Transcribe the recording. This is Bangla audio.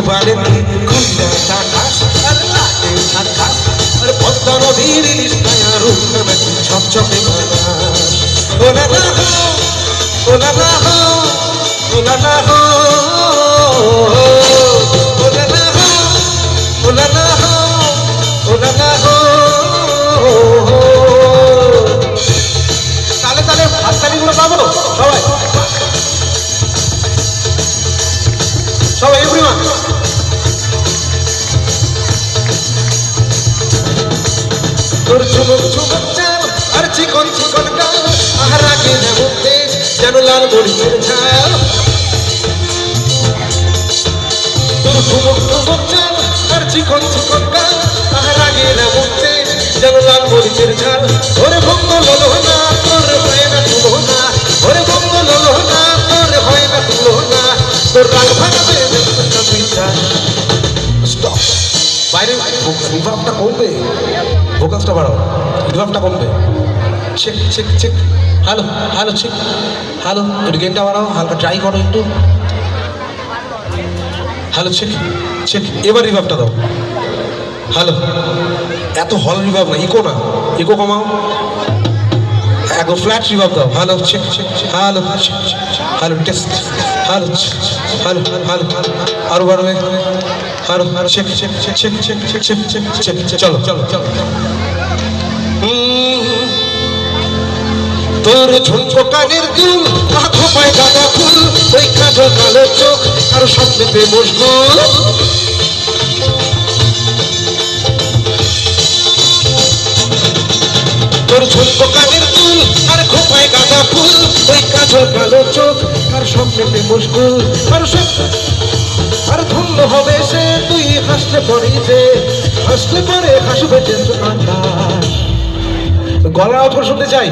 বাড়িতে খুলনা টাকাস আর লাগে ঝাকাস আর পদ্মা নদীর ইলিশ কায়া রূপ নাকি ছপছপে বানাস ও না না হো ও না না হো ও না না হো ও না না হো ও না না হো ও না না হো তালে তালে হাততালিগুলো পাবো সবাই সবাই এভরিওয়ান তোর চুমুক চুমুক চাল আর চিকন চিকন গাল আহার আগে যেমন তেজ যেন লাল মরিচের ঝাল তোর চুমুক চুমুক চাল আর চিকন চিকন গাল আহার আগে যেমন তেজ যেন লাল মরিচের ঝাল ওরে ভঙ্গ ললো না তোর হয় না তুলো না ওরে ভঙ্গ ললো না তোর হয় না তুলো না তোর রাগ ভাঙাবে স্টপ বাইরে রিভার্বটা কমবে ভোকালসটা বাড়াও রিভার্বটা কমবে check check check hello hello check hello একটু গেনটা বাড়াও হালকা ট্রাই করো একটু হ্যালো চেক চেক এবার রিভার্বটা দাও হ্যালো এত হল রিভার্ব না ইকো কমাও একদম ফ্ল্যাট রিভার্ব দাও hello check check hello hello test hello hello hello আরো বাড়বে hello check check check check check check check check check চলো চলো চলো তোর ঝুমকো কানের দুল আঁখো পায় গাঁদা ফুল ওই কাজল কালো চোখ আর স্বপ্নেতে মশগুল তোর ঝুমকো কানের দুল আর খোপায় গাঁদা ফুল ওই কাজল কালো চোখ আর স্বপ্নেতে মশগুল আর ধন্য হবে সে তুই হাসলে পরে যে হাসলে পরে হাসবে যে গলা অথর শুনতে চাই